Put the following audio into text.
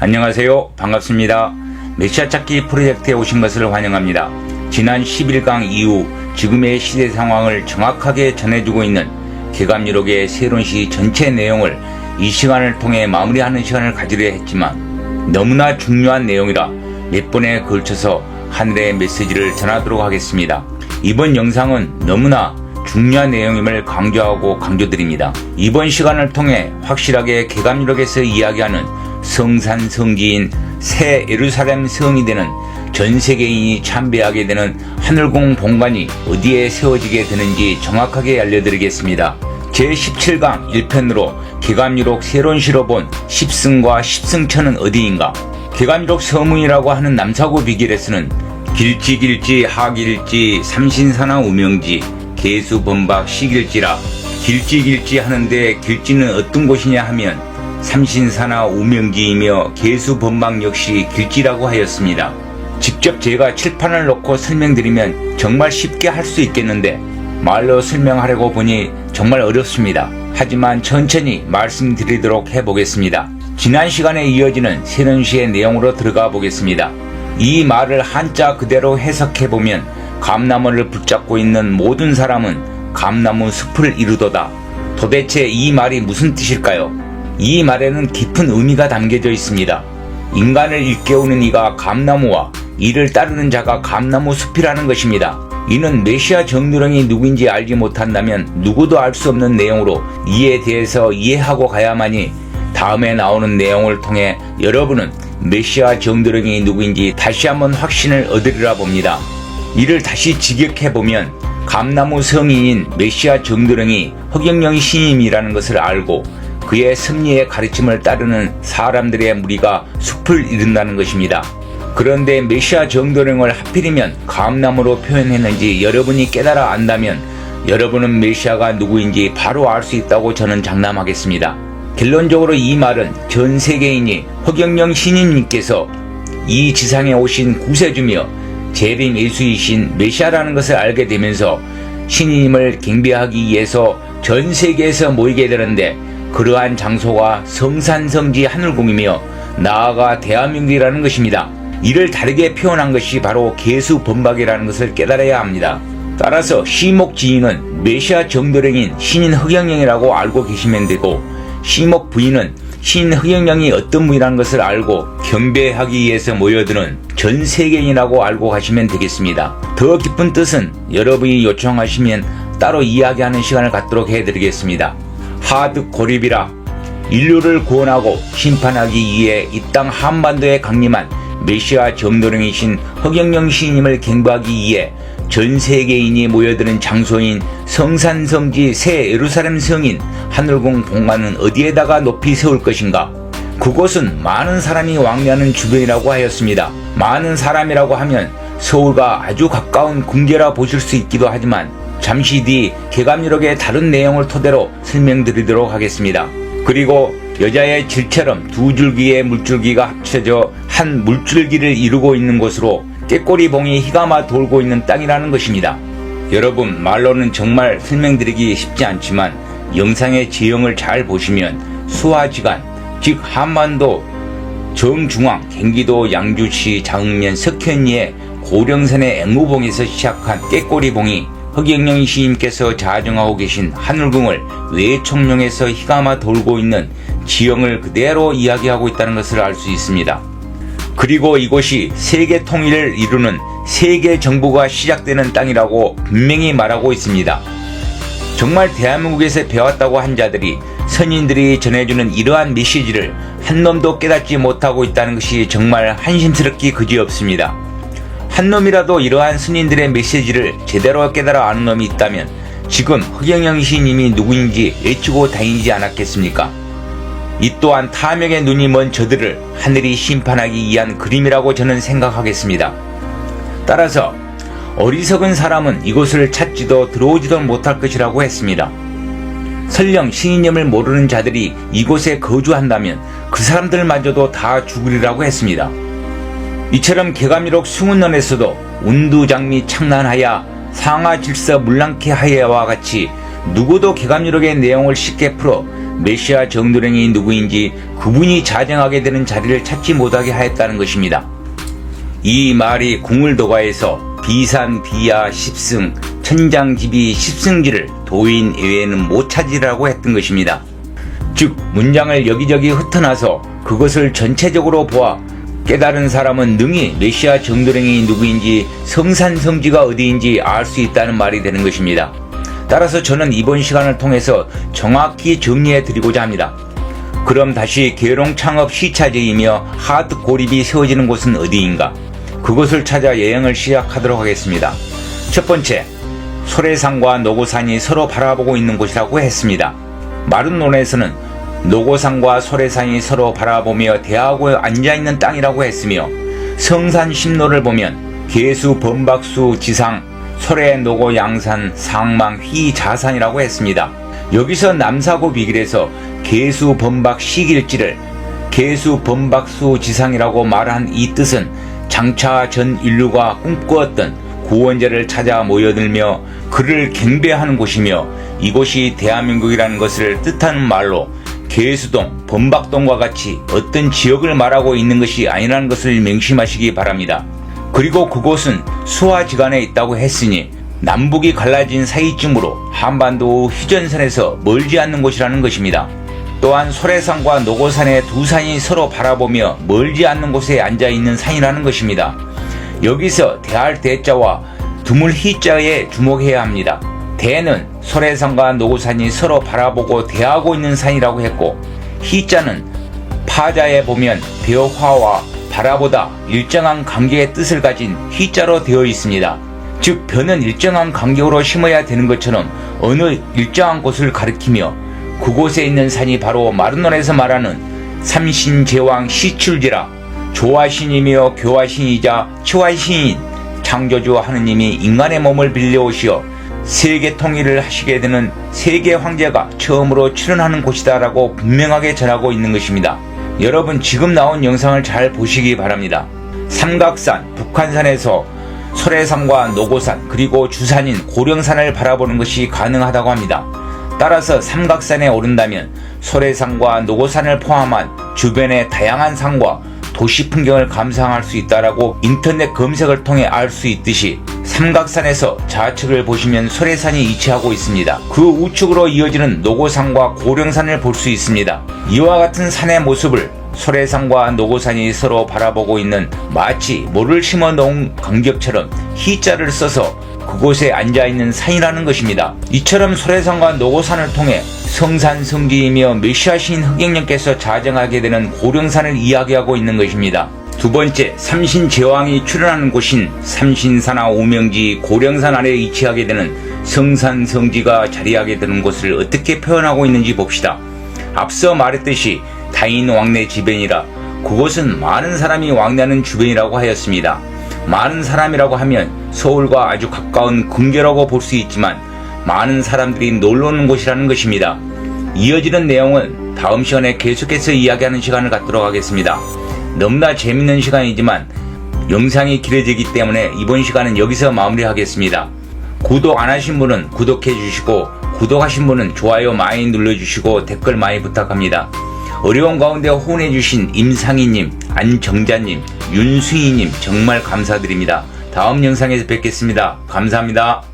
안녕하세요. 반갑습니다. 메시아 찾기 프로젝트에 오신 것을 환영합니다. 지난 11강 이후 지금의 시대 상황을 정확하게 전해주고 있는 개감유록의 새로운 시 전체 내용을 이 시간을 통해 마무리하는 시간을 가지려 했지만 너무나 중요한 내용이라 몇 번에 걸쳐서 하늘의 메시지를 전하도록 하겠습니다. 이번 영상은 너무나 중요한 내용임을 강조드립니다. 이번 시간을 통해 확실하게 개감유록에서 이야기하는 성산 성지인 새 예루살렘 성이 되는 전 세계인이 참배하게 되는 하늘궁 본관이 어디에 세워지게 되는지 정확하게 알려드리겠습니다. 제17강 1편으로 개감유록 새로운 시로 본 10승과 10승천은 어디인가? 개감유록 서문이라고 하는 남사구 비결에서는 길지 하길지 삼신사나 우명지 계수범박 시길지라 길지 하는데 길지는 어떤 곳이냐 하면 삼신사나 우명지이며 계수범박 역시 길지라고 하였습니다. 직접 제가 칠판을 놓고 설명드리면 정말 쉽게 할 수 있겠는데 말로 설명하려고 보니 정말 어렵습니다. 하지만 천천히 말씀드리도록 해보겠습니다. 지난 시간에 이어지는 새론시의 내용으로 들어가 보겠습니다. 이 말을 한자 그대로 해석해보면 감나무를 붙잡고 있는 모든 사람은 감나무 숲을 이루도다. 도대체 이 말이 무슨 뜻일까요? 이 말에는 깊은 의미가 담겨져 있습니다. 인간을 일깨우는 이가 감나무와 이를 따르는 자가 감나무 숲이라는 것입니다. 이는 메시아 정누령이 누구인지 알지 못한다면 누구도 알 수 없는 내용으로 이에 대해서 이해하고 가야만이 다음에 나오는 내용을 통해 여러분은 메시아 정누령이 누구인지 다시 한번 확신을 얻으리라 봅니다. 이를 다시 직역해보면 감나무 성인인 메시아 정누령이 허경영 신임이라는 것을 알고 그의 섭리의 가르침을 따르는 사람들의 무리가 숲을 이룬다는 것입니다. 그런데 메시아 정누령을 하필이면 감나무로 표현했는지 여러분이 깨달아 안다면 여러분은 메시아가 누구인지 바로 알 수 있다고 저는 장담하겠습니다. 결론적으로 이 말은 전 세계인이 허경영 신임님께서 이 지상에 오신 구세주며 재림 예수이신 메시아라는 것을 알게 되면서 신임을 경배하기 위해서 전 세계에서 모이게 되는데 그러한 장소가 성산성지 하늘궁이며 나아가 대한민국이라는 것입니다. 이를 다르게 표현한 것이 바로 계수범박이라는 것을 깨달아야 합니다. 따라서 시목지인은 메시아 정누령인 신인 허경영이라고 알고 계시면 되고 시목 부인은 신인 허경영이 어떤 분이라는 것을 알고 경배하기 위해서 모여드는 전 세계인이라고 알고 가시면 되겠습니다. 더 깊은 뜻은 여러분이 요청하시면 따로 이야기하는 시간을 갖도록 해드리겠습니다. 하득 고립이라 인류를 구원하고 심판하기 위해 이 땅 한반도에 강림한 메시아 정누령이신 허경영 시인님을 경배하기 위해 전 세계인이 모여드는 장소인 성산성지 새 예루살렘 성인 하늘궁 본관은 어디에다가 높이 세울 것인가? 그곳은 많은 사람이 왕래하는 주변이라고 하였습니다. 많은 사람이라고 하면 서울과 아주 가까운 궁계라 보실 수 있기도 하지만 잠시 뒤 개감유록의 다른 내용을 토대로 설명드리도록 하겠습니다. 그리고 여자의 질처럼 두 줄기의 물줄기가 합쳐져 한 물줄기를 이루고 있는 곳으로 꾀꼬리봉이 희감아 돌고 있는 땅이라는 것입니다. 여러분, 말로는 정말 설명드리기 쉽지 않지만 영상의 지형을 잘 보시면 수화지간, 즉 한반도 정중앙 경기도 양주시 장흥면 석현리의 고령산의 앵무봉에서 시작한 꾀꼬리봉이 허경영 시인께서 자정하고 계신 하늘궁을 외총룡에서 희감아 돌고 있는 지형을 그대로 이야기하고 있다는 것을 알 수 있습니다. 그리고 이곳이 세계 통일을 이루는 세계 정부가 시작되는 땅이라고 분명히 말하고 있습니다. 정말 대한민국에서 배웠다고 한 자들이 선인들이 전해주는 이러한 메시지를 한 놈도 깨닫지 못하고 있다는 것이 정말 한심스럽기 그지없습니다. 한 놈이라도 이러한 스님들의 메시지를 제대로 깨달아 아는 놈이 있다면 지금 허경영 시인님이 누구인지 외치고 다니지 않았겠습니까? 이 또한 탐욕의 눈이 먼 저들을 하늘이 심판하기 위한 그림이라고 저는 생각하겠습니다. 따라서 어리석은 사람은 이곳을 찾지도 들어오지도 못할 것이라고 했습니다. 설령 시인님을 모르는 자들이 이곳에 거주한다면 그 사람들마저도 다 죽으리라고 했습니다. 이처럼 개감유록 승훈론에서도 운두장미 창난하야 상하질서 물랑케 하야와 같이 누구도 개감유록의 내용을 쉽게 풀어 메시아 정도령이 누구인지 그분이 자정하게 되는 자리를 찾지 못하게 하였다는 것입니다. 이 말이 궁을도가에서 비산비야 십승, 천장지비 십승지를 도인 외에는 못 찾으라고 했던 것입니다. 즉 문장을 여기저기 흩어놔서 그것을 전체적으로 보아 깨달은 사람은 능히 메시아 정도령이 누구인지 성산성지가 어디인지 알 수 있다는 말이 되는 것입니다. 따라서 저는 이번 시간을 통해서 정확히 정리해 드리고자 합니다. 그럼 다시 계룡창업 시차제이며 하드 고립이 세워지는 곳은 어디인가? 그곳을 찾아 여행을 시작하도록 하겠습니다. 첫 번째, 소래산과 노고산이 서로 바라보고 있는 곳이라고 했습니다. 마른론에서는 노고산과 소래산이 서로 바라보며 대하고 앉아있는 땅이라고 했으며 성산심로를 보면 계수, 범박수, 지상, 소래, 노고, 양산, 상망, 휘, 자산이라고 했습니다. 여기서 남사고 비길에서 계수, 범박, 시길지를 계수, 범박수, 지상이라고 말한 이 뜻은 장차 전 인류가 꿈꾸었던 구원자를 찾아 모여들며 그를 경배하는 곳이며 이곳이 대한민국이라는 것을 뜻하는 말로 계수동, 범박동과 같이 어떤 지역을 말하고 있는 것이 아니라는 것을 명심하시기 바랍니다. 그리고 그곳은 수화지간에 있다고 했으니 남북이 갈라진 사이쯤으로 한반도 휴전선에서 멀지 않는 곳이라는 것입니다. 또한 소래산과 노고산의 두 산이 서로 바라보며 멀지 않는 곳에 앉아있는 산이라는 것입니다. 여기서 대할 대자와 두물 희자에 주목해야 합니다. 대는 소래산과 노고산이 서로 바라보고 대하고 있는 산이라고 했고, 희자는 파자에 보면 벼화와 바라보다 일정한 간격의 뜻을 가진 희자로 되어 있습니다. 즉 벼는 일정한 간격으로 심어야 되는 것처럼 어느 일정한 곳을 가리키며 그곳에 있는 산이 바로 마른론에서 말하는 삼신제왕 시출지라 조화신이며 교화신이자 치화신인 창조주 하느님이 인간의 몸을 빌려오시어 세계 통일을 하시게 되는 세계 황제가 처음으로 출현하는 곳이다 라고 분명하게 전하고 있는 것입니다. 여러분 지금 나온 영상을 잘 보시기 바랍니다. 삼각산, 북한산에서 소래산과 노고산 그리고 주산인 고령산을 바라보는 것이 가능하다고 합니다. 따라서 삼각산에 오른다면 소래산과 노고산을 포함한 주변의 다양한 산과 도시 풍경을 감상할 수 있다라고 인터넷 검색을 통해 알 수 있듯이 삼각산에서 좌측을 보시면 소래산이 위치하고 있습니다. 그 우측으로 이어지는 노고산과 고령산을 볼 수 있습니다. 이와 같은 산의 모습을 소래산과 노고산이 서로 바라보고 있는 마치 모를 심어 놓은 간격처럼 희자를 써서 그곳에 앉아있는 산이라는 것입니다. 이처럼 소래산과 노고산을 통해 성산성지이며 메시아신 흑영령께서 자정하게 되는 고령산을 이야기하고 있는 것입니다. 두 번째, 삼신제왕이 출현하는 곳인 삼신산하 오명지 고령산 아래에 위치하게 되는 성산성지가 자리하게 되는 곳을 어떻게 표현하고 있는지 봅시다. 앞서 말했듯이 다인 왕래 지변이라 그곳은 많은 사람이 왕래하는 주변이라고 하였습니다. 많은 사람이라고 하면 서울과 아주 가까운 근교라고 볼 수 있지만 많은 사람들이 놀러오는 곳이라는 것입니다. 이어지는 내용은 다음 시간에 계속해서 이야기하는 시간을 갖도록 하겠습니다. 너무나 재밌는 시간이지만 영상이 길어지기 때문에 이번 시간은 여기서 마무리하겠습니다. 구독 안 하신 분은 구독해 주시고 구독하신 분은 좋아요 많이 눌러주시고 댓글 많이 부탁합니다. 어려운 가운데 호응해 주신 임상희님, 안정자님, 윤승희님 정말 감사드립니다. 다음 영상에서 뵙겠습니다. 감사합니다.